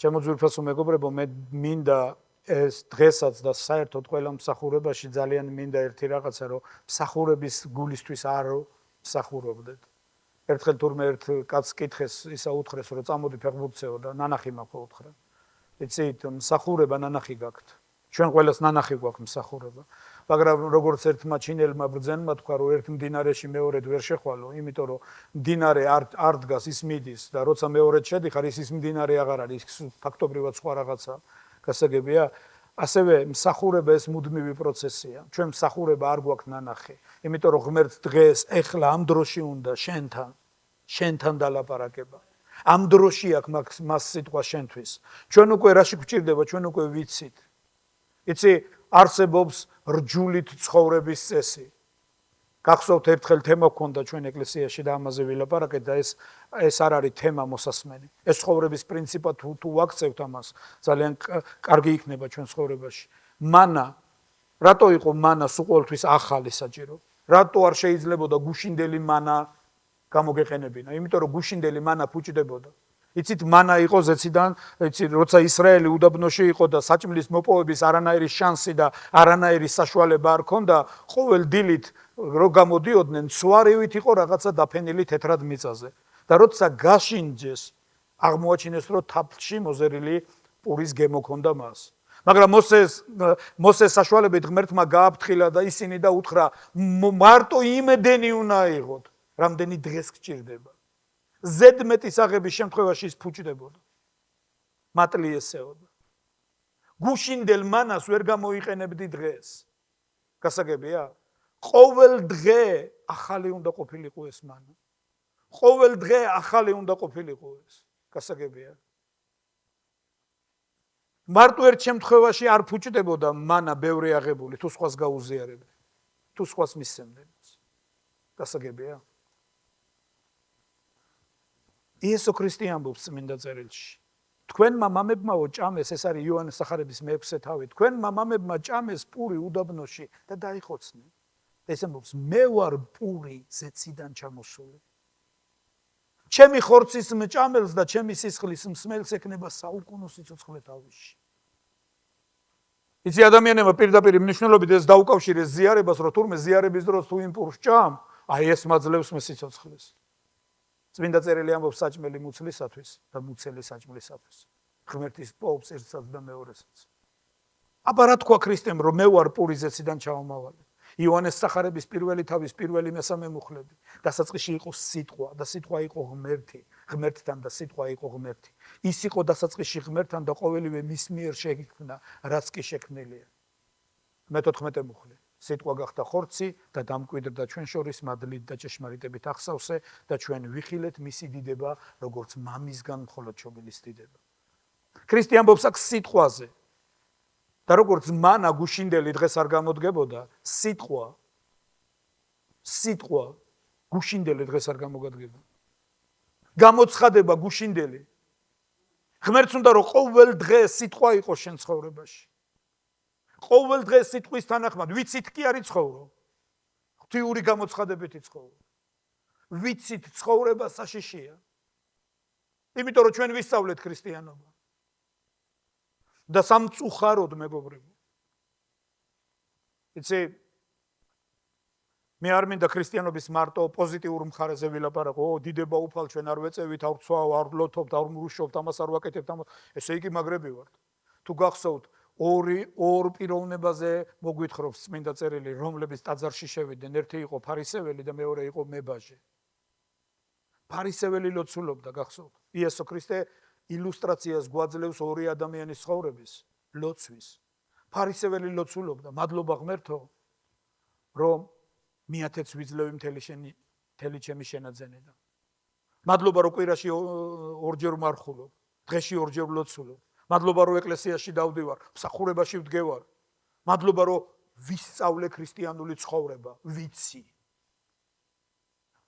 ჩემო ძვირფასო მეგობრებო, მე მინდა ეს დღესაც და საერთოდ ყველა მსახურებაში ძალიან მინდა ერთი რაღაცა, რომ მსახურების გულისთვის არ მსახურობდეთ. ერთხელ თურმე ერთ კაცს კითხეს, ისა უთხრეს, რომ წამოდი ფეხბურთსეო და ნანახი მაქვს უთხრა. იცით, მსახურება ნანახი გაქვთ. ჩვენ ყველას ნანახი გვაქვს მსახურება. მაგრამ როგორც ერთმა ჩინელმა ბრძენმა თქვა, რომ ერთ მდინარეში მეორედ ვერ შეხვალო, იმიტომ რომ მდინარე არ დგას, ის მიდის და როცა მეორედ შედიხარ, ის მდინარე აღარ არის, ფაქტობრივად სხვა რაღაცა. გასაგებია, ასევე მსახურება ეს მუდმივი პროცესია. ჩვენ მსახურება არ გვაქვს ნანახი, იმიტომ რომ ღმერთს დღეს ეხლა ამ დროში უნდა შენთან დალაპარაკება. ამ დროში აქვს მას სიტყვა შენთვის. ჩვენ უკვე რაში გვჭირდება, ჩვენ უკვე ვიცით. იცი, არსებობს რჯულით ცხოვრების წესი. გახსოვთ ერთხელ თემა გქონდა ჩვენ ეკლესიაში და ამაზე ვილაპარაკეთ და ეს არ არის თემა მოსასმენი. ეს ცხოვრების პრინციპა თუ ვაქცევთ ამას, ძალიან კარგი იქნება ჩვენ ცხოვრებაში. მანა, რატო იყო მანა სულ ყოველთვის ახალი საჭირო? რატო არ შეიძლებოდა გუშინდელი მანა გამოგეყენებინა? იმიტომ რომ გუშინდელი მანა ფუჭდებოდა. იცით, მანა იყო ზეციდან, იცით, როცა ისრაელი უდაბნოში იყო და საჭმლის მოპოვების არანაირი შანსი და არანაირი საშუალება არ ჰქონდა, ყოველ დილით რო გამოდიოდნენ, სვარივით იყო რაღაცა დაფენილი თეთრად მიწაზე. და როცა გაშინჯეს, აღმოაჩინეს, რომ თაფლში მოზერილი პურის გემო ჰქონდა მას. მაგრამ მოსეს საშუალებით ღმერთმა გააფრთხილა და ისინი და უთხრა, მარტო იმედენი უნდა აიღოთ, რამდენი დღეს გჭირდება. ზედმეტის აღების შემთხვევაში ის ფუჭდებოდა. მატლი ესეოდა. გუშინდელ მანას ვერ გამოიყენებდი დღეს. გასაგებია? ყოველ დღე ახალი უნდა ყოფილიყო ეს მანა. ყოველ დღე ახალი უნდა ყოფილიყო ეს. გასაგებია? მარტო ერთ შემთხვევაში არ ფუჭდებოდა მანა ბევრი აღებული, თუ სხვას გაუზიარებდი, თუ სხვას მისცემდნენ. გასაგებია? იესო ქრისტე ამბობს წმინდა წერილში. თქვენმა მამებმაო ჭამეს, ეს არის იოანეს სახარების მე-6 თავი. თქვენმა მამებმა ჭამეს პური უდაბნოში და დაიხოცნენ. ეს ამბობს, მე ვარ პური ზეციდან ჩამოსული. ჩემი ხორცის მჭამელს და ჩემი სისხლის მსმელს ექნება საუკუნო სიცოცხლე თავში. იცი, ადამიანებმა პირდაპირ მნიშვნელობით ეს დაუკავშირეს ზიარებას, რომ თურმე ზიარების დროს თუ იმ პურს ჭამ, აი ეს მაძლევს მე სიცოცხლეს. წმინდა წერილი ამბობს საჭმელი მუცლისათვის და მუცელი საჭმლისათვის. ღმერთის პოვს ერთსაც და მეორესაც. აბა რა თქვა ქრისტემ, რომ მე ვარ პური ზეციდან ჩამომავალი. იოანეს სახარების პირველი თავის პირველი მესამე მუხლები. დასაწყისში იყო სიტყვა და სიტყვა იყო ღმერთი. ღმერთთან და სიტყვა იყო ღმერთი. ის იყო დასაწყისში ღმერთთან და ყოველივე მის მიერ შეიქმნა, რაც კი შექმნილია. მე-14 მუხლი. სიტყვა გახდა ხორცი და დამკვიდრდა ჩვენ შორის მადლით და ჭეშმარიტებით ახსავსე და ჩვენ ვიხილეთ მისი დიდება, როგორც მამისგან მხოლოდ შობილის დიდება. ქრისტე ამბობს აქ სიტყვაზე. და როგორც მანა გუშინდელი დღეს არ გამოდგებოდა, სიტყვა გუშინდელი დღეს არ გამოგადგება. გამოცხადება გუშინდელი. ღმერთს უნდა რომ ყოველ დღე სიტყვა იყოს შენ ცხოვრებაში. ყოველ დღე სიტყვის თანახმად, ვიცით კი არ იცხოვრო. ღვთიური გამოცხადებით იცხოვრო. ვიცით ცხოვრება საშიშია. იმიტომ რომ ჩვენ ვისწავლეთ ქრისტიანობა. და სამწუხაროდ მეგობრებო. იცი, მე არ მინდა ქრისტიანობის მარტო პოზიტიურ მხარეზე ვილაპარაკო, დიდება უფალ ჩვენ არ ვეწევით, არ ვცვავ, არ ვლოთობთ, არ მრუშობთ, ამას არ ვაკეთებთ, ესე იგი მაგრები ვართ. თუ გახსოვთ, ორ პიროვნებაზე მოგვითხრობს წმინდა წერილი, რომლებიც ტაძარში შევიდნენ, ერთი იყო ფარისეველი და მეორე იყო მებაჟე. ფარისეველი ლოცულობდა, გახსოვთ. იესო ქრისტე ილუსტრაციას გვაძლევს ორი ადამიანის ცხოვრების ლოცვის. ფარისეველი ლოცულობდა, მადლობა ღმერთო, რომ მიათეც ვიძლევი მთელი ჩემი შენაძენიდან. მადლობა რომ კვირაში ორჯერ ვმარხულობ, დღეში ორჯერ ვლოცულობ. მადლობა რომ ეკლესიაში დავდივარ, მსახურებაში ვდგევარ. მადლობა რომ ვისწავლე ქრისტიანული ცხოვრება, ვიცი.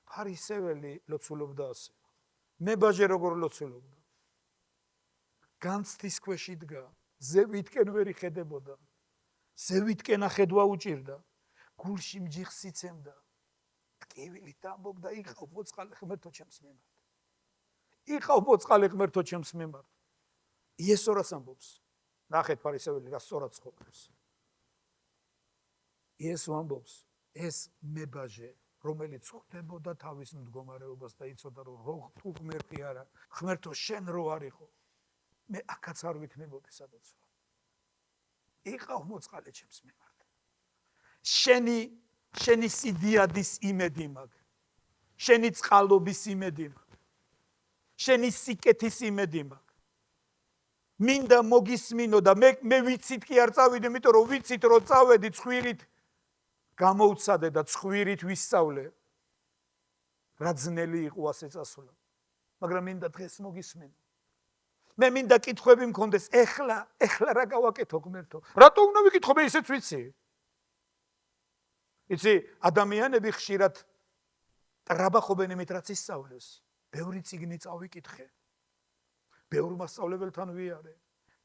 ფარისეველი ლოცულობდა ასე. მებაჟე როგორ ლოცულობდა? განცდის ქვეშ იდგა, ზევითკენ ვერ იხედებოდა. ზევითკენ ახედვა უჭირდა. გულში მჯიხს იცემდა. ტკივილით ამბობდა, იყავ ბოწყალე ღმერთო ჩემს მიმართ. იყავ ბოწყალე ღმერთო ჩემს მიმართ. იესო რას ამბობს? ნახეთ ფარისეველი რა სწორად ცხოვრობს. იესო ამბობს, ეს მებაჟე, რომელიც ხვდებოდა თავის მდგომარეობას და იცოდა რომ თუ ღმერთი არა, ღმერთო შენ რო არისო, მე აქაც არ ვიქნებოდი სადაც ვარ. იყავ მოწყალე ჩემს მიმართ. შენი სიდიადის იმედი მაქვს. შენი წყალობის იმედი მაქვს. შენი სიკეთის იმედი მაქვს. მინდა მოგისმინო და მე ვიცით კი არ წავიდე, იმიტომ რომ ვიცით რომ წავედი ცხვირით გამოვცადე და ცხვირით ვისწავლე. რა ძნელი იყო ასე წასვლა. მაგრამ მინდა დღეს მოგისმინო. მე მინდა კითხვები მქონდეს, ეხლა რა გავაკეთო ღმერთო? რატო უნდა ვიკითხო, მე ისეც ვიცი? იცი, ადამიანები ხშირად ტრაბახობენ იმით, რაც ისწავლეს. ბევრი წიგნი წავიკითხე. ბევრ მასწავლებელთან ვიარე.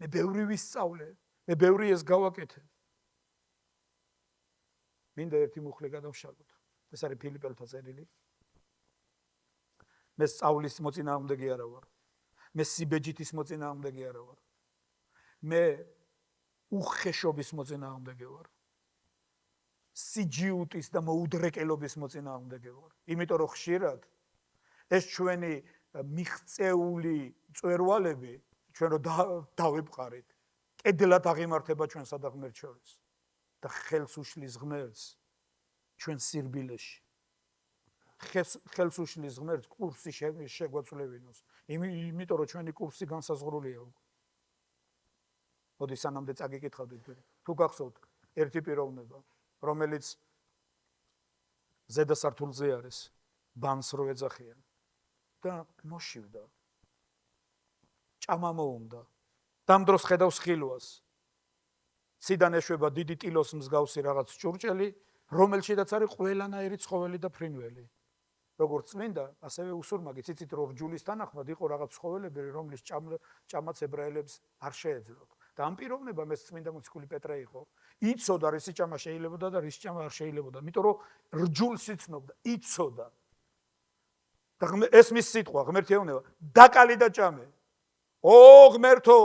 მე ბევრი ვისწავლე. მე ბევრი ეს გავაკეთე. მინდა ერთი მუხლი გადავშალოთ. ეს არის ფილიპელთა წერილი. მე სწავლის მოწინააღმდეგე არა ვარ. მე სიბეჯითის მოწინააღმდეგე არა ვარ. მე უხეშობის მოწინააღმდეგე ვარ. სიჯიუტის და მოუდრეკელობის მოწინააღმდეგე ვარ. იმიტომ რომ ხშირად ეს ჩვენი მიღწეული წვერვალები ჩვენ რო დავებყარით, კედლად აღიმართება ჩვენსა და ღმერთს შორის და ხელს უშლის ღმერთს ჩვენ სირბილეში. ხელს უშლის ღმერთს კურსი შეგვაწვლებინოს. იმიტომ რომ ჩვენი კურსი განსაზღვრულია უკვე. მოდი სანამდე წაგიკითხავდით. თუ გახსოვთ ერთი პიროვნება, რომელიც ზედა სართულზე არის, ბანს რო ეძახიან და მოშივდა. ჭამა მოუნდა. დამ დროს ხედავს ხილვას. ციდან ეშვება დიდი ტილოს მსგავსი რაღაც ჭურჭელი, რომელშიდაც არის ყველანაირი ცხოველი და ფრინველი. როგორც წმინდა, ასევე უსურმაგიც, იცით რომ რჯულის თანახმად იყო რაღაც ცხოველები, რომლის ჭამაც ებრაელებს არ შეეძლოთ. და ამ პიროვნებამ ეს წმინდა მოციქული პეტრე იყო. იცოდა რისი ჭამა შეიძლებოდა და რის ჭამა არ შეიძლებოდა, იმიტომ რომ რჯულს იცნობდა, იცოდა. და ეს მის სიტყვა, ღმერთი ეუბნება, დაკალი და ჭამე. ო ღმერთო,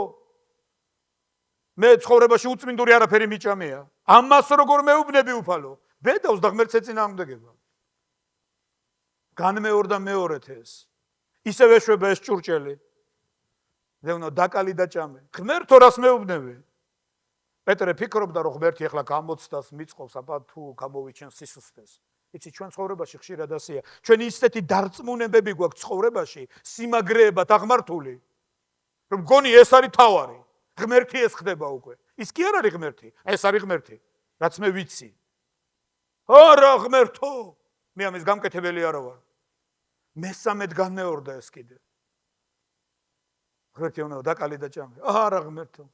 მე ცხოვრებაში უწმინდური არაფერი მიჭამეა. ამას როგორ მეუბნები უფალო? ბედავს და ღმერთს ეწინააღმდეგება. განმეორდა მეორეთ ეს. ისევ ეშვება ეს ჭურჭელი. ზეუნო დაკალი და ჭამე. ღმერთო რას მეუბნები? პეტრე ფიქრობდა რომ ღმერთი ახლა გამოცდას მიწყობს, აბა თუ გამოვიჩენს სისუსტეს. იცი ჩვენ ცხოვრებაში ხშირად ასეა. ჩვენ ისეთი დარწმუნებები გვაქვს ცხოვრებაში, სიმაგრეებად აღმართული, რომ გონი ეს არის თავარი. ღმერთი ეს ხდება უკვე. ის კი არ არის ღმერთი, ეს არის ღმერთი, რაც მე ვიცი. არა ღმერთო, მე ამის გამკეთებელი არა ვარ. მესამედ განმეორდა ეს კიდე. ღმერთი უნდა დაკალი და ჭამე. არა ღმერთო,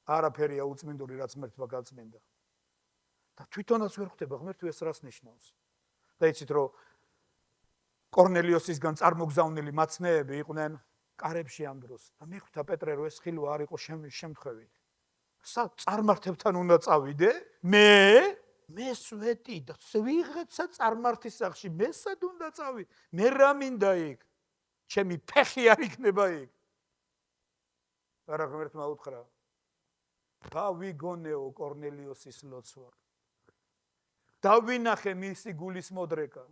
არაფერია უწმინდური, რაც ღმერთმა გაწმინდა. და თვითონაც ვერ ხვდება ღმერთი ეს რას ნიშნავს. და იცით რომ კორნელიოსისგან წარმოგზავნილი მაცნეები იყვნენ კარებში ამ დროს. და მიხვდა პეტრე რომ ეს ხილვა არ იყო შემთხვევით. წარმართებთან უნდა წავიდე? მე სვეტი და ვიღაცა წარმართის სახში მესად უნდა წავიდე. მე რა მინდა იქ? ჩემი ფეხი არ იქნება იქ. არა ღმერთმა უთხრა. დავიგონეო კორნელიოსის ლოცვა. დავინახე მისი გულის მოდრეკა.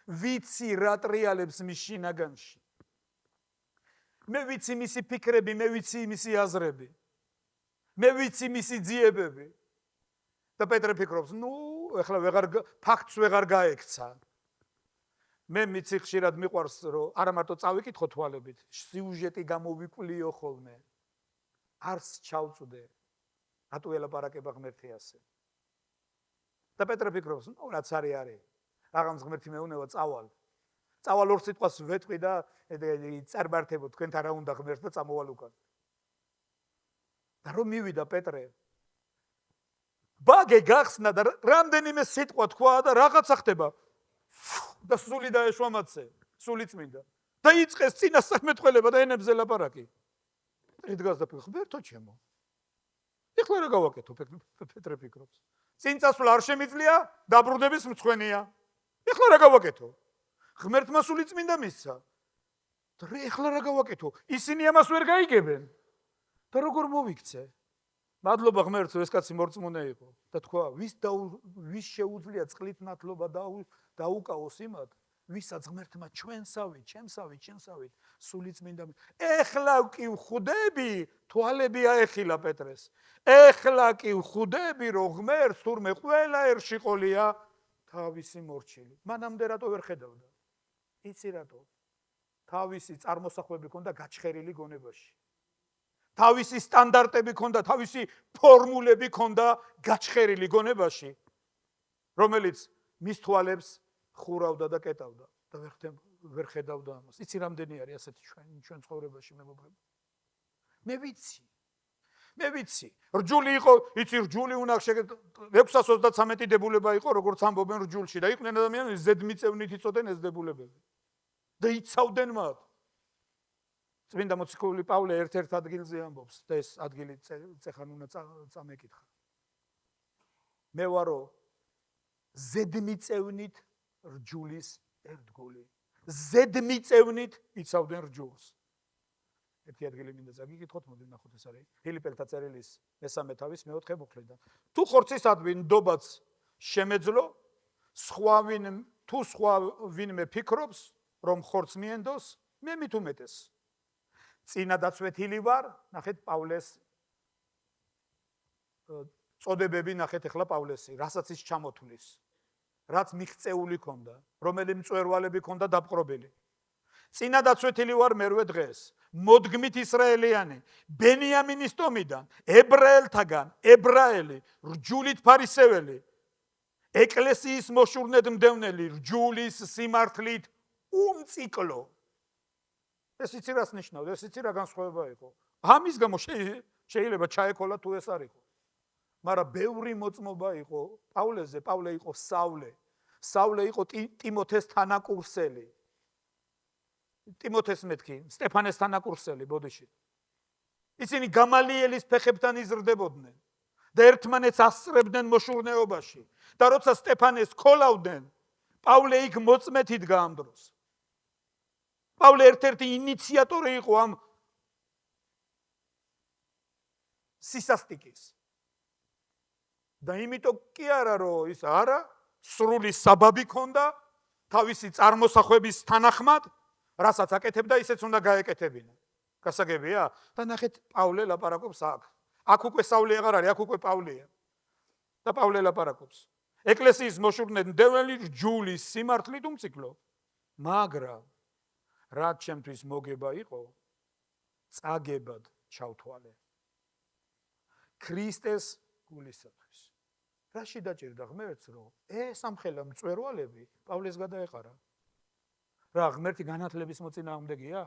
ვიცი რა ტრიალებს მის შინაგანში. მე ვიცი მისი ფიქრები, მე ვიცი მისი აზრები. მე ვიცი მისი ძიებები. და პეტრე ფიქრობს, ეხლა ფაქტს ვეღარ გაექცა. მე მიცი ხშირად მიყვარს, რომ არა მარტო წავიკითხო თვალებით, სიუჟეტი გამოვიკვლიო ხოლმე. არც ჩავწვდე. რატო ელაპარაკება ღმერთი ასე? და პეტრე ფიქრობს, რაც არის. რაღაც ღმერთი მეუნება წავალ. წავალ ორ სიტყვას ვეთყვი და წარმართებო თქვენთან რა უნდა ღმერთს და წამოვალ უკან. და რომ მივიდა პეტრე ბაგე გახსნა და რამდენიმე სიტყვა თქვა და რაღაცა ხდება. და სული დაეშვა მათზე, სული წმინდა. და იწყეს წინასწარმეტყველება და ენებზე ლაპარაკი. იდგას და ღმერთო ჩემო. ეხლა რა გავაკეთო? პეტრე ფიქრობს. წინ წასვლა არ შემიძლია, დაბრუნების მცხვენია. ეხლა რა გავაკეთო? ღმერთმა სული წმინდა მისცა. და ეხლა რა გავაკეთო? ისინი ამას ვერ გაიგებენ. და როგორ მოვიქცე? მადლობა ღმერთს, ეს კაცი მორწმუნე იყო და თქვა, ვის შეუძლია წყლით ნათლობა დაუკავოს იმათ, ვისაც ღმერთმა ჩვენსავით, ჩემსავით, სულიწმინდა. ეხლა კი ვხვდები, თვალები აეხილა პეტრეს. ეხლა კი ვხვდები, რომ ღმერთს თურმე ყველა ერში ყოლია თავისი მორჩილი. მანამდე რატო ვერ ხედავდა? იცი რატო? თავისი წარმოსახვები ჰქონდა გაჩხერილი გონებაში. თავისი სტანდარტები ჰქონდა, თავისი ფორმულები ჰქონდა გაჩხერილი გონებაში, რომელიც მის თვალებს ხურავდა და კეტავდა და ვერ ხედავდა ამას. იცი რამდენი არის ასეთი ჩვენ ცხოვრებაში მეგობრებო? მე ვიცი. რჯული იყო, იცი რჯული უნდა 633 დებულება იყო, როგორც ამბობენ რჯულში და იყვნენ ადამიანები ზედმიწევნით იწოდნენ ეს დებულებები. და იცავდნენ მათ. წმინდა მოციქული პავლე ერთ-ერთ ადგილზე ამბობს და ეს ადგილი წეხან უნდა წამეკითხა. მე ვარო ზედმიწევნით რჯულის ერთგული. ზედმიწევნით იცავდნენ რჯულს. ერთი ადგილი მინდა წაგიკითხოთ, მოდი ნახოთ ეს არის ფილიპელთა წერილის მესამე თავის მეოთხე მუხლიდან. თუ ხორცისადმი ნდობაც შემეძლო, თუ სხვა ვინმე ფიქრობს, რომ ხორცს მიენდოს, მე მით უმეტეს. წინა დაცვეთილი ვარ, ნახეთ პავლეს წოდებები, ნახეთ ახლა პავლესი, რასაც ის ჩამოთვლის, რაც მიღწეული ქონდა, რომელი მწვერვალები ქონდა დაპყრობილი. წინა დაცვეთილი ვარ მერვე დღეს, მოდგმით ისრაელიანი, ბენიამინის ტომიდან, ებრაელთაგან, ებრაელი, რჯულით ფარისეველი, ეკლესიის მოშურნედ მდევნელი, რჯულის სიმართლით უმციკლო. ეს იცი რას ნიშნავდა, ეს იცი რა განსხვავება იყო. ამის გამო შეიძლება ჩაეკოლა თუ ეს არ იყო. მაგრამ ბევრი მოწმობა იყო პავლეზე, პავლე იყო საულე იყო ტიმოთეს თანაკურსელი. ტიმოთეს მეთქი, სტეფანეს თანაკურსელი, ბოდიში. ისინი გამალიელის ფეხებთან იზრდებოდნენ და ერთმანეთს ასწრებდნენ მოშურნეობაში. და როცა სტეფანეს ქოლავდნენ, პავლე იქ მოწმეთ იდგა ამ დროს. პავლე ერთ-ერთი ინიციატორი იყო ამ სისასტიკის. და იმიტომ კი არა, რომ ის არა, სრული საბაბი ქონდა, თავისი წარმოსახვების თანახმად, რასაც აკეთებდა, ისეც უნდა გაეკეთებინა. გასაგებია? და ნახეთ, პავლე ლაპარაკობს აქ. აქ უკვე საული აღარ არის, აქ უკვე პავლეა. და პავლე ლაპარაკობს. ეკლესიის მოშურნედ მდევნელი რჯულის სიმართლით უმციკლო. მაგრამ რაც ჩემთვის მოგება იყო, წაგებად ჩავთვალე. ქრისტეს გულისათვის. რაში დაჭირდა ღმერთს, რომ ეს ამხელა მწვერვალები პავლეს გადაეყარა? რა ღმერთი განათლების მოწინააღმდეგეა?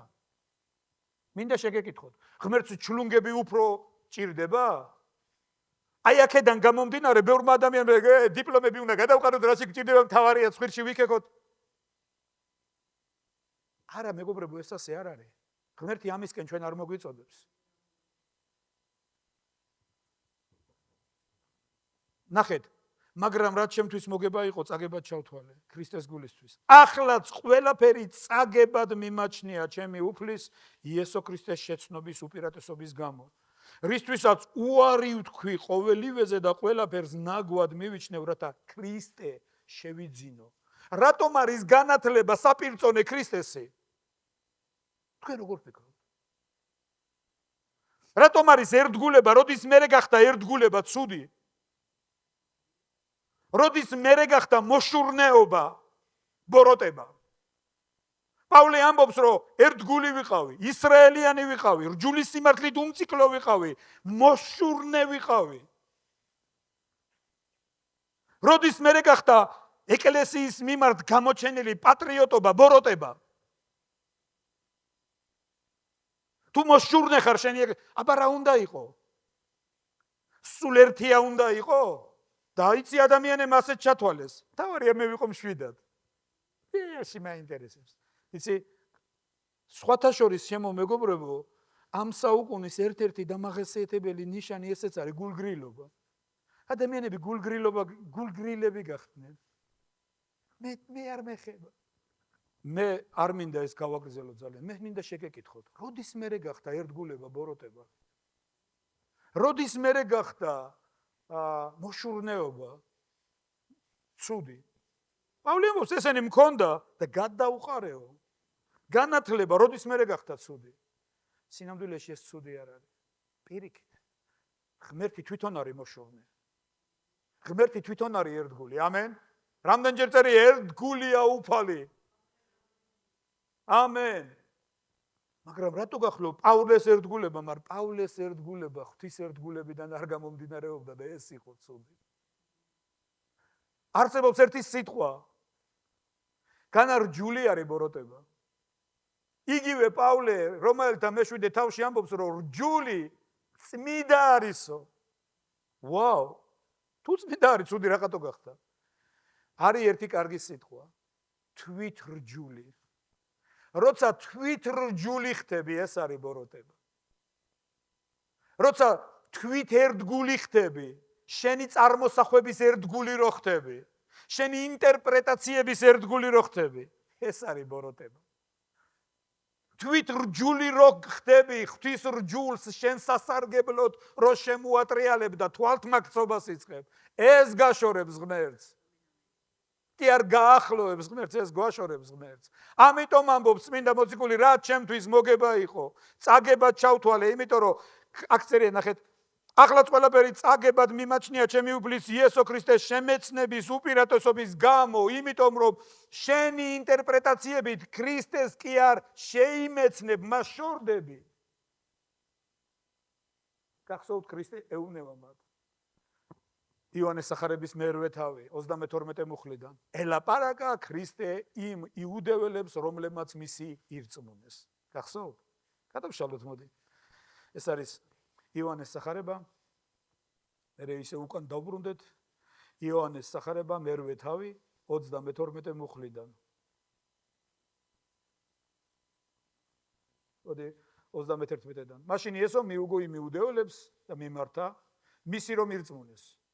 მინდა შეგეკითხოთ, ღმერთს ჩლუნგები უფრო ჭირდება? აი აქედან გამომდინარე, ბევრმა ადამიანმა დიპლომები უნდა გადავყაროთ, რაში გჭირდება, მთავარია ცხვირში ვიქეკოთ. არა, მეგობრებო, ეს ასე არ არის. ღმერთი ამისკენ ჩვენ არ მოგვიწოდებს. ნახეთ, მაგრამ რაც ჩემთვის მოგება იყო, წაგებად ჩავთვალე ქრისტეს გულისთვის. ახლაც ყველაფერი წაგებად მიმაჩნია ჩემი უფლის იესო ქრისტეს შეცნობის უპირატესობის გამო. რისთვისაც უარი ვთქვი ყოველივეზე და ყველაფერს ნაგვად მივიჩნევ, რათა ქრისტე შევიძინო. რატომ არის განათლება საპირწონე ქრისტესი? თქვენ როგორ ფიქრობთ? რატომ არის ერთგულება, როდის მერე გახდა ერთგულება ცუდი? როდის მერე გახდა მოშურნეობა, ბოროტება? პავლე ამბობს, რომ ერთგული ვიყავი, ისრაელიანი ვიყავი, რჯულის სიმართლით უმციკლო ვიყავი, მოშურნე ვიყავი. როდის მერე გახდა ეკლესიის მიმართ გამოჩენილი პატრიოტობა, ბოროტება? თუ მოშურნე ხარ შენი, აბა რა უნდა იყო? სულ ერთია უნდა იყო? და იცი ადამიანებმა ასეთ ჩათვალეს. თავარია მე ვიყო მშვიდად. ეში მაინტერესებს. იცი, სხვათა შორის შემო მეგობრებო, ამ საუკუნის ერთ-ერთი დამახასიათებელი ნიშანი ესეც არის გულგრილობა. ადამიანები გულგრილები გახდნენ. მე არ მეხება. მე არ მინდა ეს გავაგრძელო ძალიან. მე მინდა შეგეკითხოთ, როდის მერე გახდა ერთგულება, ბოროტება? როდის მერე გახდა მოშურნეობა ცუდი? პავლე ამბობს, ესენი მქონდა და გადაუყარეო. განათლება როდის მერე გახდა ცუდი? სინამდვილეში ეს ცუდი არ არის. პირიქით. ღმერთი თვითონ არის მოშურნე. ღმერთი თვითონ არის ერთგული. ამენ. რამდენჯერ წერი ერთგულია უფალი. ამენ. მაგრამ რატო გახლო პავლეს ერთგულება, მაგრამ პავლეს ერთგულება ღვთის ერთგულებიდან არ გამომდინარეობდა და ეს იყო ცუდი. არსებობს ერთი სიტყვა. განარჯული არის ბოროტება. იგივე პავლე რომაელთა მე-7 თავში ამბობს, რომ რჯული წმიდა არისო. ვაუ! თუ წმიდა არის, ცუდი რაღაცო გახდა. არის ერთი კარგი სიტყვა. თვითრჯული. როცა თვითრჯული ხდები, ეს არის ბოროტება. როცა თვით ერთგული ხდები, შენი წარმოსახვების ერთგული რო ხდები, შენი ინტერპრეტაციების ერთგული რო ხდები, ეს არის ბოროტება. თვითრჯული რო ხდები, ღვთის რჯულს შენ სასარგებლოდ რო შემოატრიალებ და თვალთმაქცობას იწყებ, ეს გაშორებს ღმერთს. კი არ გაახლოებს ღმერთს, ეს გვაშორებს ღმერთს. ამიტომ ამბობს წმინდა მოციქული, რა ჩემთვის მოგება იყო, წაგებად ჩავთვალე, იმიტომ რომ აქ წერია ნახეთ, ახლაც ყველაფერი წაგებად მიმაჩნია ჩემი უფლის იესო ქრისტეს შემეცნების უპირატესობის გამო, იმიტომ რომ შენი ინტერპრეტაციებით ქრისტეს კი არ შეიმეცნებ, მას შორდები. გახსოვთ ქრისტე ეუბნება მათ. იოანეს სახარების მერვე თავი 32 მუხლიდან. ელაპარაკა ქრისტე იმ იუდეველებს, რომლებმაც მისი ირწმუნეს. გახსოვთ? გადავშალოთ მოდი. ეს არის იოანეს სახარება. მე ისე უკან დავბრუნდეთ. იოანეს სახარება მერვე თავი 32 მუხლიდან. მოდი 31-დან. მაშინ იესო მიუგო იმ იუდეველებს და მიმართა მისი რომ ირწმუნეს.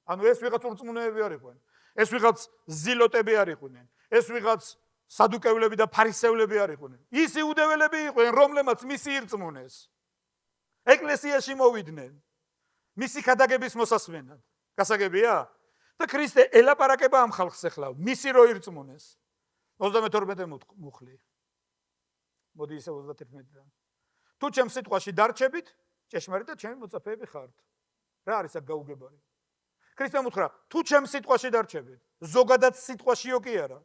ანუ ეს ვიღაც ურწმუნოები არ იყვნენ. ეს ვიღაც ზილოტები არ იყვნენ. ეს ვიღაც სადუკევლები და ფარისევლები არ იყვნენ. ის იუდეველები იყვნენ, რომლებმაც მისი ირწმუნეს. ეკლესიაში მოვიდნენ. მისი ქადაგების მოსასმენად. გასაგებია? და ქრისტე ელაპარაკება ამ ხალხს ახლა, მისი რო ირწმუნეს. 32 მუხლი. მოდი ისე 31-დან. თუ ჩემს სიტყვაში დარჩებით, ჭეშმარიტად ჩემი მოწაფეები ხართ. რა არის აქ გაუგებარი? ქრისტემ უთხრა, თუ ჩემს სიტყვაში დარჩებით, ზოგადად სიტყვაშიო კი არა.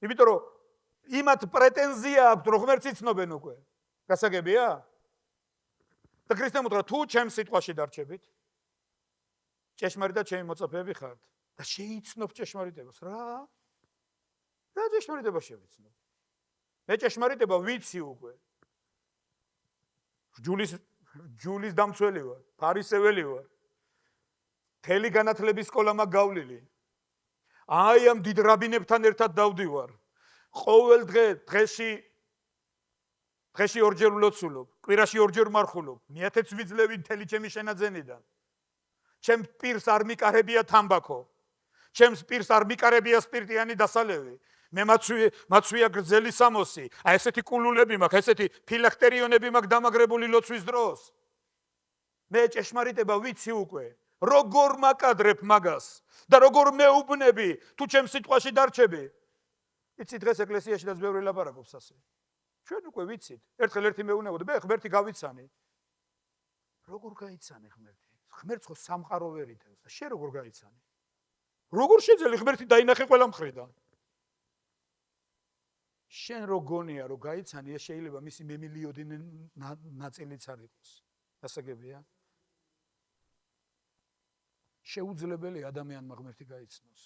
იმიტომ რომ იმათ პრეტენზია აქვს, რომ ღმერთს იცნობენ უკვე. გასაგებია? და ქრისტემ უთხრა, თუ ჩემს სიტყვაში დარჩებით, ჭეშმარიტად ჩემი მოწაფეები ხართ და შეიცნობ ჭეშმარიტებას. რა ჭეშმარიტება შევიცნობ? მე ჭეშმარიტება ვიცი უკვე. ჯულის დამცველი ვარ, ფარისეველი ვარ. მთელი განათლების სკოლა მაქვს გავლილი. აი ამ დიდ რაბინებთან ერთად დავდივარ. ყოველ დღეში ორჯერ ვლოცულობ, კვირაში ორჯერ მარხულობ. მეათეც ვიძლევი მთელი ჩემი შენაძენიდან. ჩემს პირს არ მიკარებია თამბაქო. ჩემს პირს არ მიკარებია სპირტიანი დასალევი. მე მაცვია გრძელი სამოსი. აი ესეთი კულულები მაქვს, ესეთი ფილაქტერიონები მაქვს დამაგრებული ლოცვის დროს. მე ჭეშმარიტება ვიცი უკვე. როგორ მაკადრებ მაგას და როგორ მეუბნები თუ ჩემს სიტყვაში დარჩები. იცით დღეს ეკლესიაშიდაც ბევრი ლაპარაკობს ასე. ჩვენ უკვე ვიცით. ერთხელ ერთი მეუბნებოდა, მე ღმერთი გავიცანი. როგორ გაიცანი ღმერთი? ღმერთს ხო სამყარო ვერ იტევს და შენ როგორ გაიცანი? როგორ შეძელი ღმერთი დაინახე ყველა მხრიდან? შენ რო გონია რომ გაიცანი, ეს შეიძლება მისი მემილიონი ნაწილიც არ იყოს. გასაგებია? შეუძლებელი ადამიანმა ღმერთი გაიცნოს.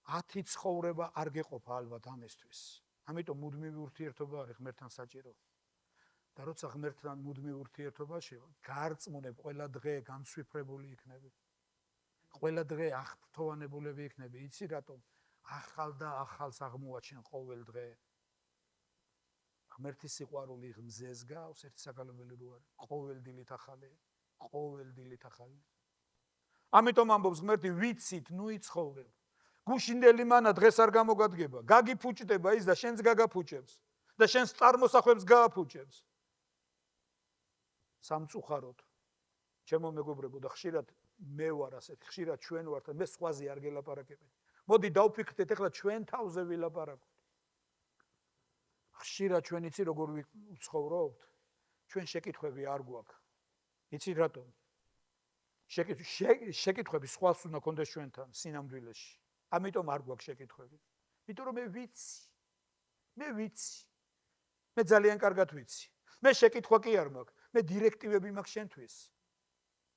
10 ცხოვრება არ გეყოფა ალბათ ამისთვის. ამიტომ მუდმივი ურთიერთობა არის ღმერთთან საჭირო. და როცა ღმერთთან მუდმივ ურთიერთობაში გარწმუნებ, ყველა დღე განსვიფრებული იქნები. ყველა დღე აღფრთოვანებულები იქნები. იცი რატომ? ახალ და ახალს აღმოაჩენ ყოველ დღე. ღმერთის სიყვარული მზეს გავს, ერთი საკალებელი რო არის. ყოველ დილით ახალი, ყოველ დილით ახალი. ამიტომ ამბობს ღმერთი, ვიცით, ნუ იცხოვრებ. გუშინდელი მანა დღეს არ გამოგადგება. გაგიფუჭდება ის და შენს გაგაფუჭებს და შენს წარმოსახვებს გააფუჭებს. სამწუხაროდ ჩემო მეგობრებო და ხშირად მე ვარ ასეთ, ხშირად ჩვენ ვართ და მე სხვაზე არ გელაპარაკებთ. მოდი დავფიქრდეთ ახლა ჩვენ თავზე ვილაპარაკოთ. ხშირად ჩვენ იცი როგორ ვიცხოვრობთ? ჩვენ შეკითხვები არ გვაქვს. იცი რატომ? შეკითხვები სხვას უნდა კონდეს ჩვენთან სინამდვილეში. ამიტომ არ გვაქვს შეკითხვები. იმიტომ რომ მე ვიცი. მე ძალიან კარგად ვიცი. მე შეკითხვა კი არ მაქვს. მე დირექტივები მაქვს შენთვის.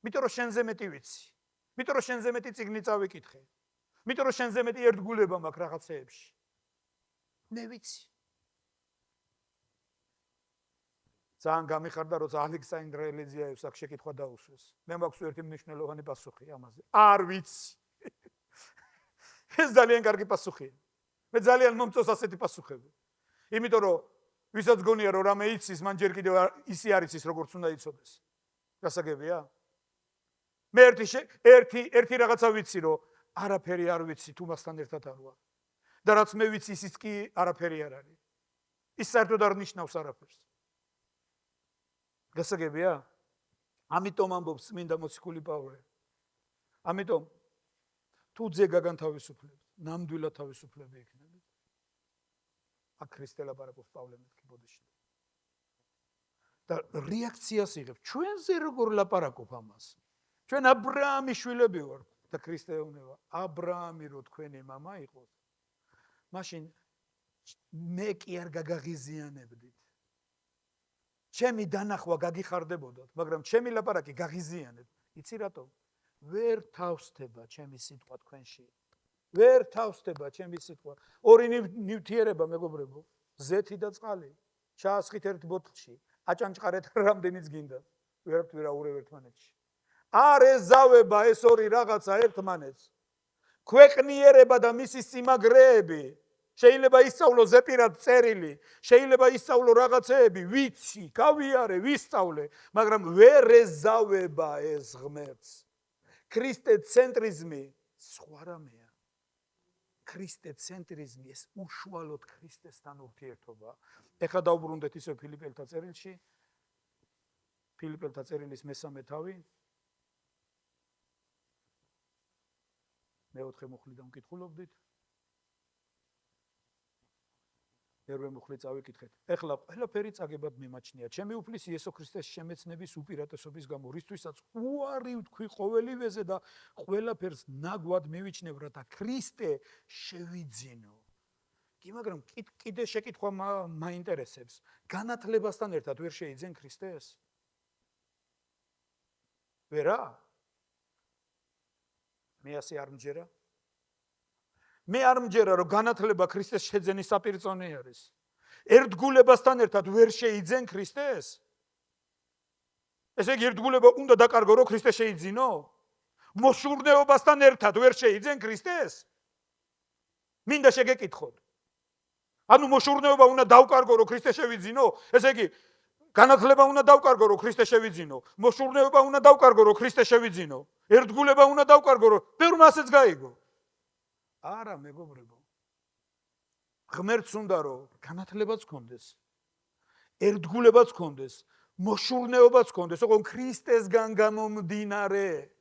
იმიტომ რომ შენზე მეტი ვიცი. იმიტომ რომ შენზე მეტი წიგნი წავიკითხე. იმიტომ რომ შენზე მეტი ერთგულება მაქვს რაღაცეებში. მე ვიცი. ძალიან გამიხარდა, როცა ალექსანდრე ელიზიაევს აქ შეკითხვა დაუსვეს. მე მაქვს ერთი მნიშვნელოვანი პასუხი ამაზე. არ ვიცი. ეს ძალიან კარგი პასუხია. მე ძალიან მომწონს ასეთი პასუხები. იმიტომ რომ ვისაც გონია რომ რამე იცის, მან ჯერ კიდევ ისე არ იცის, როგორც უნდა იცოდეს. გასაგებია? მე ერთი რაღაცა ვიცი, რომ არაფერი არ ვიცი, თუ მასთან ერთად არ ვარ. და რაც მე ვიცი, ისიც კი არაფერი არ არის. ის საერთოდ არ ნიშნავს არაფერს. გასაგებია? ამიტომ ამბობს წმინდა მოციქული პავლე. ამიტომ თუ ძეგა განთავისუფლებს, ნამდვილად თავისუფლები იქნებით. აქ ქრისტე ლაპარაკობს პავლე მეთქი ბოდიში. და რეაქციას იღებს. ჩვენზე როგორ ლაპარაკობ ამას? ჩვენ აბრაამის შვილები ვართ და ქრისტე ეუბნება, აბრაამი რო თქვენი მამა იყოს, მაშინ მე კი არ გაგაღიზიანებდით. ჩემი დანახვა გაგიხარდებოდათ, მაგრამ ჩემი ლაპარაკი გაღიზიანებ. იცი რატომ? ვერ თავსდება ჩემი სიტყვა თქვენში. ვერ თავსდება ჩემი სიტყვა. ორი ნივთიერება მეგობრებო, ზეთი და წყალი. ჩაასხით ერთ ბოთლში, აჭანჭყარეთ რამდენიც გინდა. ვერაფერ აურევ ერთმანეთში. არ ეზავება ეს ორი რაღაცა ერთმანეთს. ქვეყნიერება და მისი სიმაგრეები. შეიძლება ისწავლო ზეპირად წერილი, შეიძლება ისწავლო რაღაცეები, ვიცი, გავიარე, ვისწავლე, მაგრამ ვერ ეზავება ეს ღმერთს. ქრისტეცენტრიზმი სხვა რამეა. ქრისტეცენტრიზმი ეს უშუალოდ ქრისტესთან ურთიერთობა. ეხლა დავბრუნდეთ ისე ფილიპელთა წერილში. ფილიპელთა წერილის მესამე თავი. მეოთხე მუხლიდან ვკითხულობდით. მერვე მუხლი წავიკითხეთ. ეხლა ყველაფერი წაგებად მიმაჩნია. ჩემი უფლის იესო ქრისტეს შემეცნების უპირატესობის გამო, რისთვისაც უარი ვთქვი ყოველივეზე და ყველაფერს ნაგვად მივიჩნევ, რათა ქრისტე შევიძინო. კი, მაგრამ კიდე შეკითხვა მაინტერესებს. განათლებასთან ერთად ვერ შეიძენ ქრისტეს? ვერა? მე ასე არ მჯერა. მე არ მჯერა, რომ განათლება ქრისტეს შეძენის საპირწონე არის. ერთგულებასთან ერთად ვერ შეიძენ ქრისტეს? ესე იგი ერთგულება უნდა დაკარგო, რომ ქრისტე შეიძინო? მოშურნეობასთან ერთად ვერ შეიძენ ქრისტეს? მინდა შეგეკითხოთ. ანუ მოშურნეობა უნდა დავკარგო, რომ ქრისტე შევიძინო? ესე იგი განათლება უნდა დავკარგო, რომ ქრისტე შევიძინო? მოშურნეობა უნდა დავკარგო, რომ ქრისტე შევიძინო? ერთგულება უნდა დავკარგო, რომ ბევრმა ასეც გაიგო. არა, მეგობრებო. ღმერთს უნდა რომ განათლებაც გქონდეს. ერთგულებაც გქონდეს, მოშურნეობაც გქონდეს, ოღონდ ქრისტესგან გამომდინარე.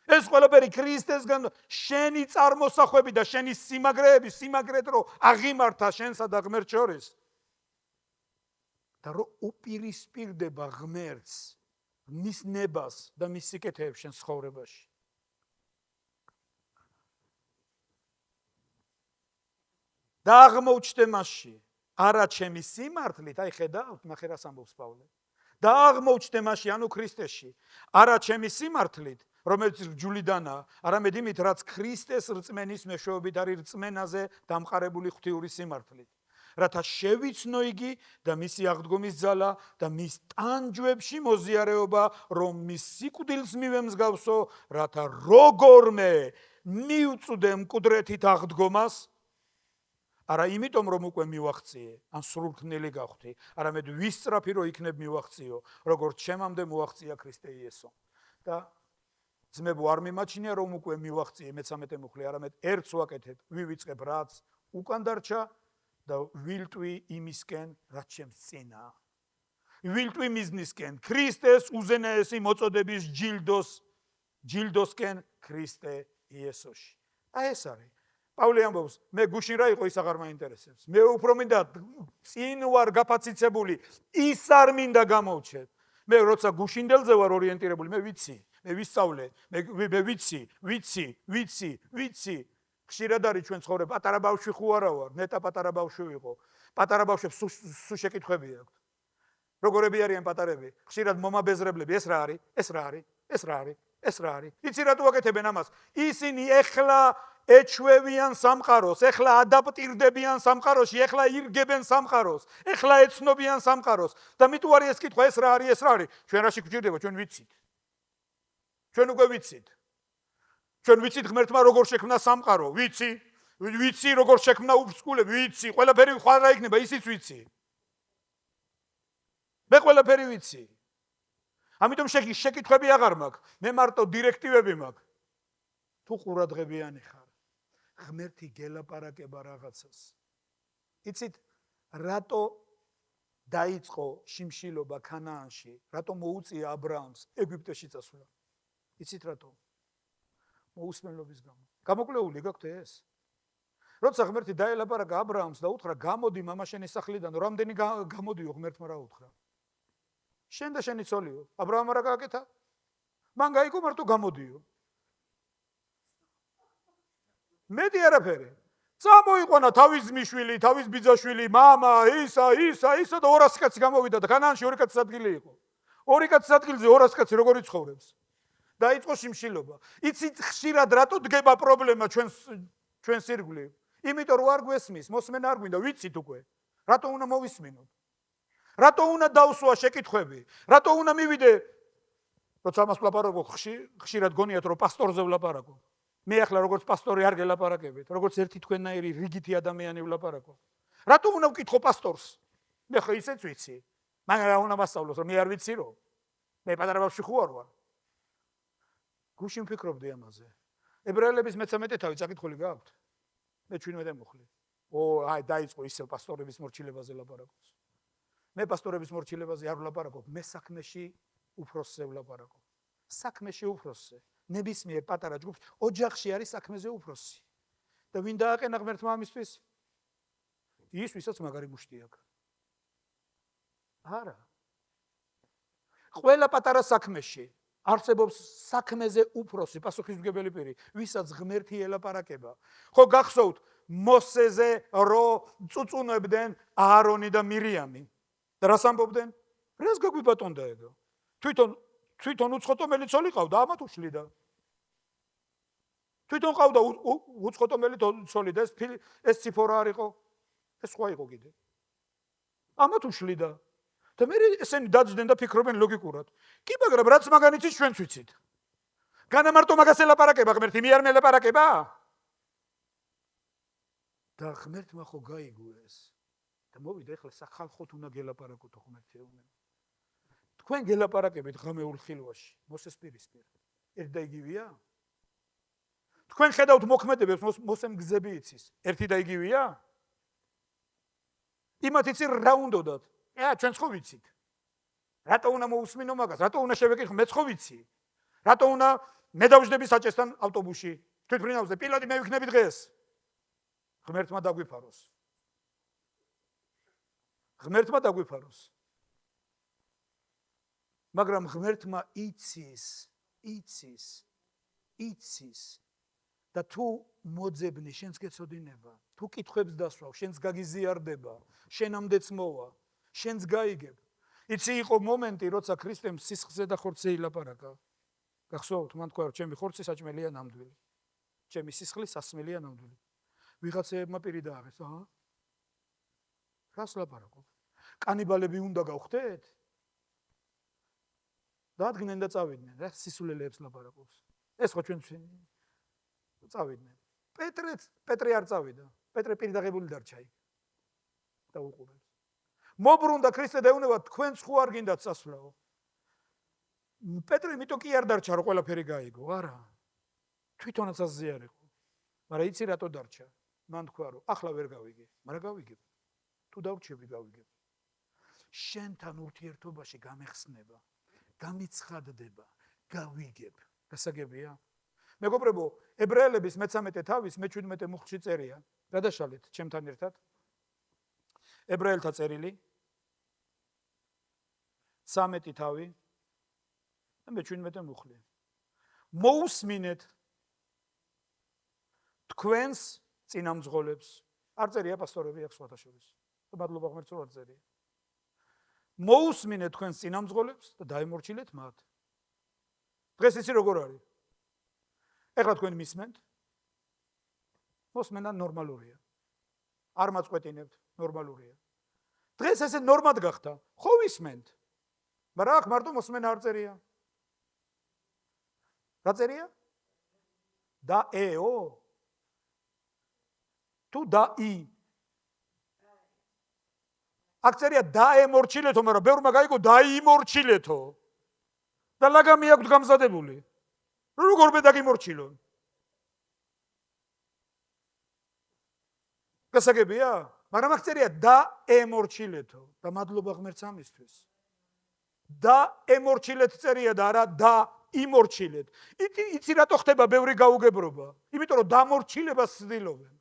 ეს ყველაფერი ქრისტესგან, შენი წარმოსახვები და შენი სიმაგრეები, სიმაგრედ რო აღიმართა შენსა და ღმერთს შორის. და რო უპირისპირდება ღმერთს, მის ნებას და მის სიკეთეებს შენ ცხოვრებაში. და აღმოჩნდე მასში, არა ჩემი სიმართლით, აი ხედავთ, ნახე რას ამბობს პავლე. და აღმოჩნდე მასში, ანუ ქრისტეში, არა ჩემი სიმართლით, რომელიც რჯულიდანაა, არამედ იმით, რაც ქრისტეს რწმენის მეშვეობით არის რწმენაზე დამყარებული ღვთიური სიმართლით. რათა შევიცნო იგი და მისი აღდგომის ძალა და მის ტანჯვებში მოზიარეობა, რომ მის სიკვდილს მივემსგავსო, რათა როგორმე მივწვდე მკვდრეთით აღდგომას, არა იმიტომ რომ უკვე მივახციე, ან სრულქმნელი გავხდი, არამედ ვისწრაფი რომ იქნებ მივახციო, როგორც ჩემამდე მოაღწია ქრისტე იესო. და ძმებო, არ მიმაჩნია რომ უკვე მივახციე მე-13 მუხლი, არამედ ერთს ვაკეთებ, ვივიწყებ რაც უკან დარჩა და ვილტვი იმისკენ, რაც ჩემს წინაა. ვილტვი მიზნისკენ ქრისტეს უზენაესი მოწოდების ჯილდოსკენ ქრისტე იესოში. აი ეს არის. პავლე ამბობს, მე გუშინ რა იყო ის აღარ მაინტერესებს. მე უფრო მინდა წინ ვარ გაფაციცებული, ის არ მინდა გამოვჩეთ. მე როცა გუშინდელზე ვარ ორიენტირებული, მე ვიცი, მე ვისწავლე, მე ვიცი. ხშირად არის ჩვენ ცხოვრება, პატარა ბავშვი ხო არა ვარ, ნეტა პატარა ბავშვი ვიყო. პატარა ბავშვებს სულ შეკითხვები აქვს. როგორები არიან პატარები? ხშირად მომაბეზრებლები, ეს რა არის? ეს რა არის? იცი რატო აკეთებენ ამას? ისინი ეხლა ეჩვევიან სამყაროს, ეხლა ადაპტირდებიან სამყაროში, ეხლა ირგებენ სამყაროს, ეხლა ეცნობიან სამყაროს და მით უარი ეს კითხვა, ეს რა არის? ჩვენ რაში გვჭირდება? ჩვენ ვიცით. ჩვენ უკვე ვიცით. ჩვენ ვიცით ღმერთმა როგორ შექმნა სამყარო, ვიცი როგორ შექმნა უფსკულები, ვიცი, ყველაფერი ხარ რა იქნება, ისიც ვიცი. მე ყველაფერი ვიცი. ამიტომ შეკითხვები აღარ მაქვს, მე მარტო დირექტივები მაქვს. თუ ყურადღებიანი ხარ, ღმერთი გელაპარაკება რაღაცას. იცით, რატო დაიწყო შიმშილობა ქანაანში, რატო მოუწია აბრაამს ეგვიპტეში წასვლა? იცით რატო? მოусმენლობის გამო. გამოკლეული გაქვთ ეს? როცა ღმერთი დაელაპარაკა აბრაამს და უთხრა, გამოდი მამაშენის სახლიდან, რამდენი გამოდიო ღმერთმა რა უთხრა? შენ და შენი ცოლიო. აბრაამ რა გააკეთა? მან გაიგო მარტო გამოდიო. მეტი არაფერი. წამოიყვანა თავის ძმისშვილი, თავის ბიძაშვილი, მამა, ისა და 200 კაცი გამოვიდა და ქანაანში 2 კაცის ადგილი იყო. 2 კაცის ადგილზე 200 კაცი როგორ იცხოვრებს? დაიწყო შიმშილობა. იცით ხშირად რატო დგება პრობლემა ჩვენს ირგვლივ? იმიტომ რომ არ გვესმის, მოსმენა არ გვინდა, ვიცით უკვე. რატო უნდა მოვისმინოთ? რატო უნდა დავსვა შეკითხვები? რატო უნდა მივიდე? როცა ამას ვლაპარაკობ, ხშირად გონიათ რომ პასტორზე ვლაპარაკობ. მე ახლა როგორც პასტორი არ გელაპარაკებით, როგორც ერთი თქვენნაირი რიგითი ადამიანი ვლაპარაკობ. რატო უნდა ვკითხო პასტორს? მე ხო ისეც ვიცი. მაგრამ რა უნდა მასწავლოს, რომ მე არ ვიცი რომ? მე პატარა ბავშვი ხო არ ვარ? გუშინ ვფიქრობდი ამაზე. ებრაელების მე-13 თავი წაკითხული გაქვთ? მე 17 მუხლი. აი დაიწყო ისევ პასტორების მორჩილებაზე ლაპარაკობს. მე პასტორების მორჩილებაზე არ ვლაპარაკობ, მე საქმეში უფროსზე ვლაპარაკობ. საქმეში უფროსზე. ნებისმიერ პატარა ჯგუფში, ოჯახში არის საქმეზე უფროსი. და ვინ დააყენა ღმერთმა ამისთვის? ის, ვისაც მაგარი მუშტი აქვს. არა. ყველა პატარა საქმეში არსებობს საქმეზე უფროსი, პასუხისმგებელი პირი, ვისაც ღმერთი ელაპარაკება. ხო გახსოვთ მოსეზე რო წუწუნებდნენ აარონი და მირიამი. და რას ამბობდნენ? რას გაგვიბატონდა ეგო? თვითონ უცხოტომელი ცოლი ყავდა, ამათ უშლიდა. თვითონ ყავდა უცხოტომელი ცოლი და ეს ციფორა არ იყო? ეს სხვა იყო კიდე. ამათ უშლიდა. და მე ესენი დაძდნენ და ფიქრობენ ლოგიკურად. კი, მაგრამ რაც მაგანიცით ჩვენც ვიცით. განა მარტო მაგას ელაპარაკება ღმერთი, მე არ მელაპარაკება? და ღმერთმა ხო გაიგო ეს. და მოვიდა ეხლა სახალხოთ უნდა გელაპარაკოთ ღმერთი ეუბნება. თქვენ გელაპარაკებით ღამეულ ხილვაში, მოსეს პირისპირ. ერთ და იგივეა? თქვენ ხედავთ მოქმედებებს, მოსემ გზები იცის. ერთი და იგივეა? იმათ იცი რა უნდათ? ჩვენც ხო ვიცით. რატო უნდა მოусმინო მაგას? რატო უნდა შევეკითხო? მეც ხო ვიცი. რატო უნდა მე დავждები საჭესთან ავტობუსში? თვითმფრინავზე პილოტი მე ვიქნები დღეს. ღმერთმა დაგვიფაროს. ღმერთმა დაგვიფაროს. მაგრამ ღმერთმა იცის და თუ მოძებნი შენს გეცოდინება, თუ კითხვებს დასვავ, შენს გაგიზიარდება, შენამდეც მოვა, შენს გაიგებ. იცი იყო მომენტი, როცა ქრისტემ სისხლზე და ხორცზე ილაპარაკა. გახსოვთ, მან თქვა, რომ ჩემი ხორცი საჭმელია ნამდვილი. ჩემი სისხლი სასმელია ნამდვილი. ვიღაცებმა პირი დააღეს, რას ლაპარაკობ? კანიბალები უნდა გავხდეთ? დადგნენ და წავიდნენ, რა სისულელეებს ლაპარაკობს. ეს ხო ჩვენ წავიდნენ. პეტრე არ წავიდა. პეტრე პირდაღებული დარჩა იქ. და უყურებს. მობრუნდა ქრისტე და ეუბნება, თქვენც ხო არ გინდათ წასვლაო? პეტრე მითო კი არ დარჩა, რომ ყველაფერი გაიგო, არა. თვითონაც ასე არ იყო. მაგრამ იცი რატო დარჩა? მან თქვა, რომ ახლა ვერ გავიგე, მაგრამ გავიგებ. თუ დავრჩები გავიგებ. შენთან ურთიერთობაში გამეხსნება, გამიცხადდება, გავიგებ. გასაგებია? მეგობრებო, ებრაელების მე-13 თავის მე-17 მუხლში წერია. გადაშალეთ ჩემთან ერთად. ებრაელთა წერილი 13 თავი და მე-17 მუხლი. მოусმინეთ თქვენს წინამძღოლებს. არ წერია პასტორები აქ სხვათა შორის. მადლობა ღმერთს რომ არ წერია. მოусმინეთ თქვენს წინამძღოლებს და დაემორჩილეთ მათ. დღეს ისი როგორ არის? ეხლა თქვენ მისმენთ? მოსმენა ნორმალურია. არ მაწყვეტინებთ, ნორმალურია. დღეს ესე ნორმად გახდა. ხო ვისმენთ? მაგრამ აქ მარტო მოსმენა არ წერია. რა წერია? და ეო თუ და ი აქ წერია დაემორჩილეთო, მაგრამ ბევრმა გაიგო დაიმორჩილეთო. და ლაგამი აქვს გამზადებული. როგორ მე დაგიმორჩილონ? გასაგებია? მაგრამ აქ წერია დაემორჩილეთო და მადლობა ღმერთს ამისთვის. დაემორჩილეთ წერია და არა დაიმორჩილეთ. იცი რატო ხდება ბევრი გაუგებრობა? იმიტომ რომ დამორჩილებას ცდილობენ.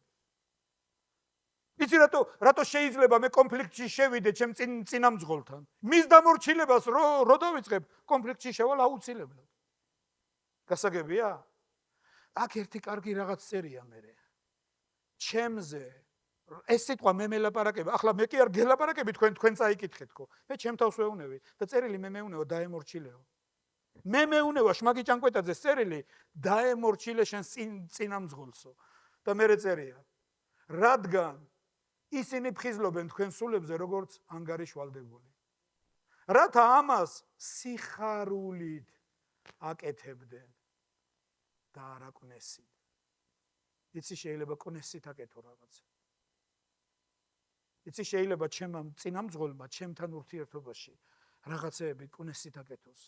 იცი რატო შეიძლება მე კონფლიქტში შევიდე ჩემ წინამძღოლთან? მის დამორჩილებას რო დავიწყებ, კონფლიქტში შევალ აუცილებლად. გასაგებია? აქ ერთი კარგი რაღაც წერია მერე. ჩემზე ეს სიტყვა მე მელაპარაკება. ახლა მე კი არ გელაპარაკები თქვენ წაიკითხეთქო. მე ჩემ თავს ვეუნევი და წერილი მე მეუნევა დაემორჩილეო. მე მეუნევა შმაგი ჭანკვეტაძეს წერილი დაემორჩილე შენ წინამძღოლსო. და მერე წერია. რადგან ისინი ფხიზლობენ თქვენ სულებზე როგორც ანგარიშვალდებული. რათა ამას სიხარულით აკეთებდნენ და არა კვნესით. იცი შეიძლება კვნესით აკეთო რაღაცა. იცი შეიძლება ჩემ წინამძღოლმა ჩემთან ურთიერთობაში რაღაცეები კვნესით აკეთოს.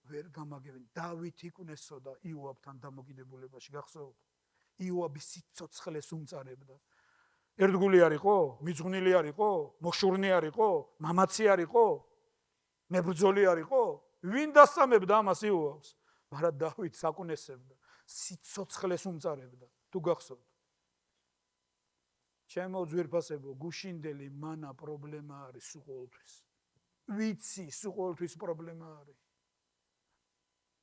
ვერ გამაგებენ. დავითი კვნესოდა იოაბთან დამოკიდებულებაში. გახსოვთ? იოაბი სიცოცხლეს უმწარებდა. ერთგული არისო? მიძღვნილი არისო? მოშურნი არისო? მამაცი არისო? მებრძოლი არისო? ვინ დასწამებდა ამას იოაბს? მაგრამ დავითს აკვნესებდა. სიცოცხლეს უმწარებდა. თუ გახსოვთ? ჩემო ძვირფასებო, გუშინდელი მანა პრობლემა არის სულ. ვიცი, სულ პრობლემა არის.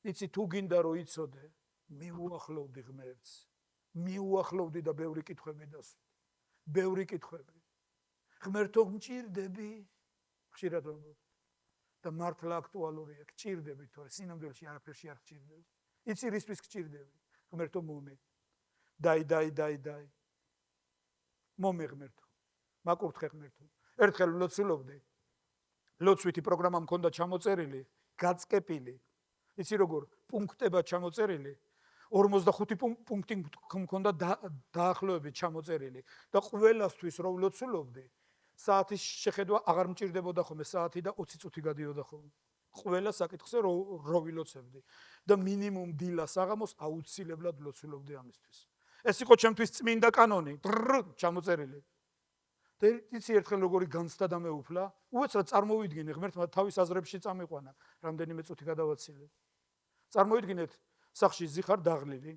იცი თუ გინდა რომ იცოდე, მიუახლოვდი ღმერთს. მიუახლოვდი და ბევრი კითხვები დასვი. ბევრი კითხვები. ღმერთო მჭირდები? ხშირად ვამბობ. და მართლა აქტუალურია, გჭირდები, თორე სინამდვილეში არაფერში არ გჭირდები. იცი რისთვის გჭირდები? ღმერთო მომე. დაი. მომე ღმერთო. მაკურთხე ღმერთო. ერთხელ ლოცულობდი. ლოცვითი პროგრამა მქონდა ჩამოწერილი, გაწკეპილი. იცი როგორ? პუნქტებად ჩამოწერილი. 45 პუნქტი მქონდა დაახლოებით ჩამოწერილი და ყველასთვის რო ვლოცულობდი, საათის შეხედვა აღარ მჭირდებოდა ხოლმე, საათი და 20 წუთი გადიოდა ხოლმე. ყველა საკითხზე რო ვილოცებდი და მინიმუმ დილას აღამოს აუცილებლად ვლოცულობდი ამისთვის. ეს იყო ჩემთვის წმინდა კანონი, ჩამოწერილი. და იცი ერთხელ როგორი განცდა და მეუფლა, უეცრად წარმოვიდგინე ღმერთმა თავის აზრებში წამიყვანა, რამდენიმე წუთი გადავაცილე. წარმოიდგინეთ სახში ზიხარ დაღლილი,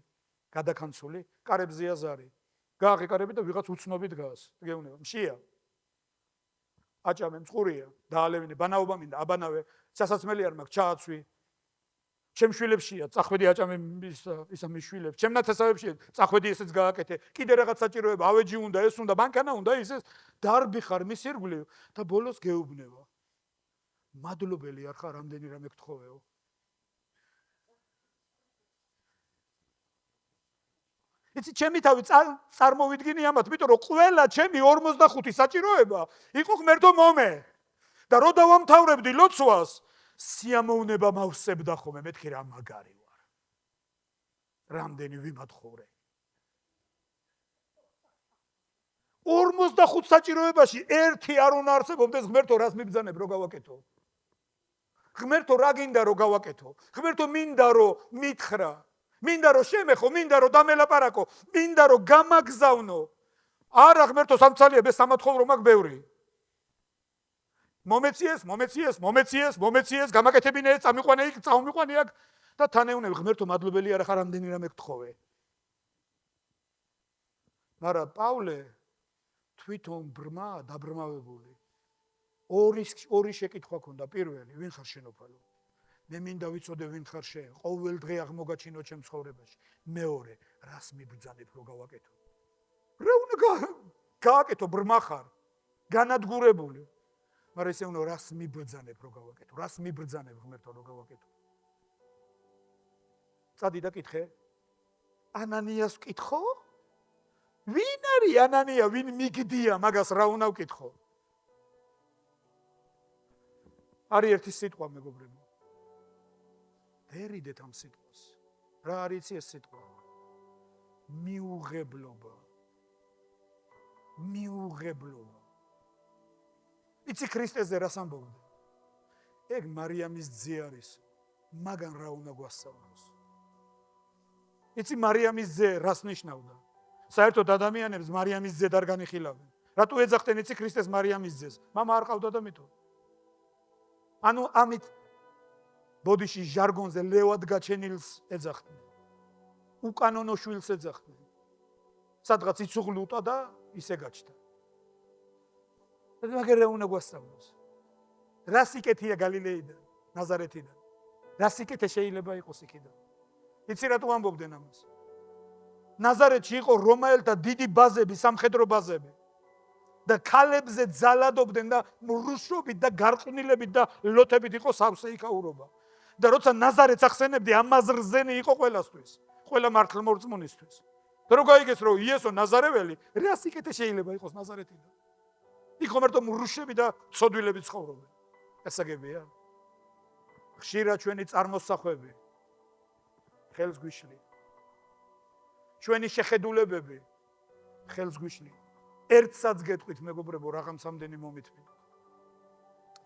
გადაკანცული, კარებზეა ზარი. გააღეკარები და ვიღაც უცნობი დგას. გეუბნება, მშია. აჭამე მწყურია, დაალევინე, ბანაობა მინდა, აბანავე, სასაცმელი არ მაქვს, ჩააცვი. ჩემ შვილებშია, წახვედი აჭამე ისა მის შვილებს, ჩემ ნათესავებშია, წახვედი ესეც გააკეთე. კიდე რაღაც საჭიროება, ავეჯი უნდა, ეს უნდა, მანქანა უნდა, ისეს დარბი ხარ მის ირგვლივ და ბოლოს გეუბნება. მადლობელი არ ხარ, რამდენი რამე გთხოვეო. იცი ჩემი თავი წარმოვიდგინე ამათ, იმიტომ რომ ყველა ჩემი 45 საჭიროება იყო ღმერთო მომე. და რო დავამთავრებდი ლოცვას, სიამოვნება მავსებდა ხოლმე, მეთქი რა მაგარი ვარ. რამდენი ვიმათხოვრე. 45 საჭიროებაში ერთი არ უნდა არსებობდეს, ღმერთო რას მიბძანებ რო გავაკეთო. ღმერთო რა გინდა რო გავაკეთო. ღმერთო მინდა რო მითხრა. მინდა რომ შემეხო, მინდა რომ დამელაპარაკო, მინდა რომ გამაგზავნო. არა ღმერთო სამცალია, მე სამათხოვრო მაქვს ბევრი. მომეციეს, გამაკეთებინე, წამიყვანე იქ, წამიყვანე აქ და თანეუნები ღმერთო მადლობელი არა ხარ ამდენი რამე გთხოვე. მაგრამ პავლე თვითონ ბრმა დაბრმავებული. ორი შეკითხვა ქონდა. პირველი, ვინ ხარ შენოფალო? მე მინდა ვიცოდე ვინ ხარ შენ. ყოველ დღე აღმოგაჩინო ჩემ ცხოვრებაში. მეორე, რას მიბრძანებ რო გავაკეთო? რა უნდა გააკეთო ბრმა ხარ? განადგურებული. მაგრამ ესე უნდა რას მიბრძანებ რო გავაკეთო? რას მიბრძანებ ღმერთო რო გავაკეთო? წადი და კითხე. ანანიას ვკითხო? ვინ არის ანანია? ვინ მიგდია მაგას რა უნდა ვკითხო? არის ერთი სიტყვა მეგობრებო. დერიდეთ ამ სიტყვას. რა არის ეს სიტყვა? მიუღებლობა. მიუღებლობა. იცი ქრისტეზე რას ამბობდა? ეგ მარიამის ძე არის. მაგან რა უნდა გვასწავლოს? იცი მარიამის ძე რას ნიშნავდა? საერთოდ ადამიანებს მარიამის ძე არ განიხილავენ. რატო ეძახდნენ იცი ქრისტეს მარიამის ძეს? მამა არ ყავდა და მითო. ანუ ამით ბოდიში ჟარგონზე ლევად გაჩენილს ეძახდნენ. უკანონო შვილს ეძახდნენ. სადღაც იცუღლუტა და ისე გაჩნდა. მაგრამ რა უნდა გვასწავლოს? რა სიკეთეა გალილეიდან, ნაზარეთიდან? რა სიკეთე შეიძლება იყოს იქიდან? იცი რატო ამბობდნენ ამას? ნაზარეთში იყო რომაელთა დიდი ბაზები, სამხედრო ბაზები. და ქალებზე ძალადობდნენ და მრუშობით და გარყვნილებით და ლოთებით იყო სავსე იქაურობა. და როცა ნაზარეთს ახსენებდი, ამაზრზენი იყო ყველასთვის, ყველა მართლმორწმუნისთვის. და რო გაიგეს რომ იესო ნაზარეველი, რა სიკეთე შეიძლება იყოს ნაზარეთიდან? იქ ხომერთო მრუშები და ცოდვილები ცხოვრობენ. ესაგებია. ხშირად ჩვენი წარმოსახვები ხელს გვიშლი. ჩვენი შეხედულებები ხელს გვიშლი. ერთსაც გეტყვით მეგობრებო, რაღაც ამდენი მომითმინე.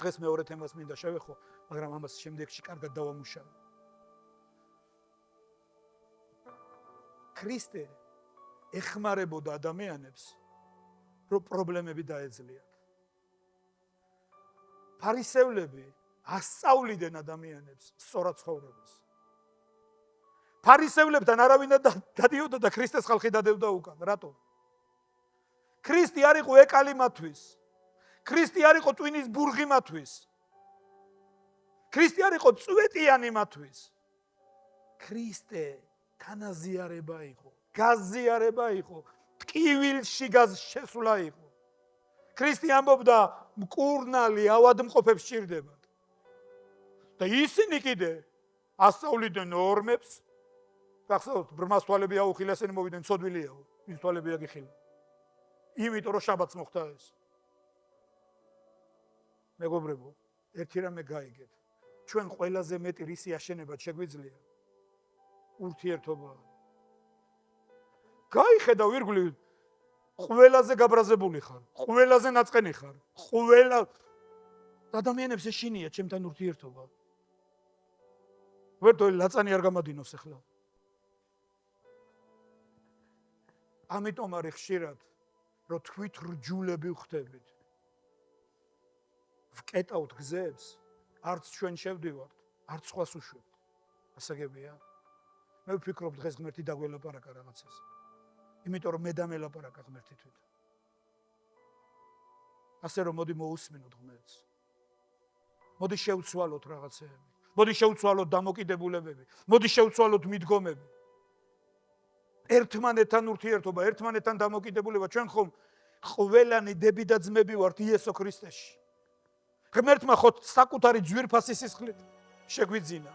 დღეს მეორე თემას მინდა შევეხო, მაგრამ ამას შემდეგში კარგად დავამუშავე. ქრისტე ეხმარებოდა ადამიანებს, რომ პრობლემები დაეძლიათ. ფარისევლები ასწავლიდნენ ადამიანებს სწორად ცხოვრებას. ფარისევლებთან არავინ დადიოდა და ქრისტეს ხალხი დადევდა უკან. რატო? ქრისტე არ იყო ეკალი მათთვის. ქრისტე არ იყო ტვინის ბურღი მათთვის. ქრისტე არ იყო წვეტიანი მათთვის. ქრისტე თანაზიარება იყო, გაზიარება იყო, ტკივილში შესვლა იყო. ქრისტე ამბობდა მკურნალი ავადმყოფებს სჭირდებათ. და ისინი კიდე ასწავლიდნენ ნორმებს. გახსოვთ, ბრმას თვალები აუხილეს, ესენი მოვიდნენ ცოდვილიაო, ის თვალები აგიხილა. იმიტომ რომ შაბათს მოხდა ეს. მეგობრებო, ერთი რამე გაიგეთ. ჩვენ ყველაზე მეტი რისი აშენებად შეგვიძლია? ურთიერთობა. გაიხედა ვირგული, ყველაზე გაბრაზებული ხარ, ყველაზე ნაწყენი ხარ, ადამიანებს ეშინია ჩემთან ურთიერთობა. ვერტო ლაწანი არ გამადინოს ახლა. ამიტომ არის ხშირად რომ თვით რჯულები ვხდებით. ვკეტავთ გზებს, არც ჩვენ შევდივართ, არც სხვას უშვებთ. ასაგებია. მე ვფიქრობ დღეს ღმერთი დაგველაპარაკა რაღაცას. იმიტომ რომ მე დამელაპარაკა ღმერთი თვითონ. ასე რომ მოდი მოусმინოთ ღმერთს. მოდი შევცვალოთ რაღაცეები. მოდი შევცვალოთ დამოკიდებულებები. მოდი შევცვალოთ მიდგომები. ერთმანეთთან ურთიერთობა, ერთმანეთთან დამოკიდებულება, ჩვენ ხომ ყველანი დები და ძმები ვართ იესო ქრისტეში. ღმერთმა ხო საკუთარი ძვირფასი სისხლით შეგვიძინა.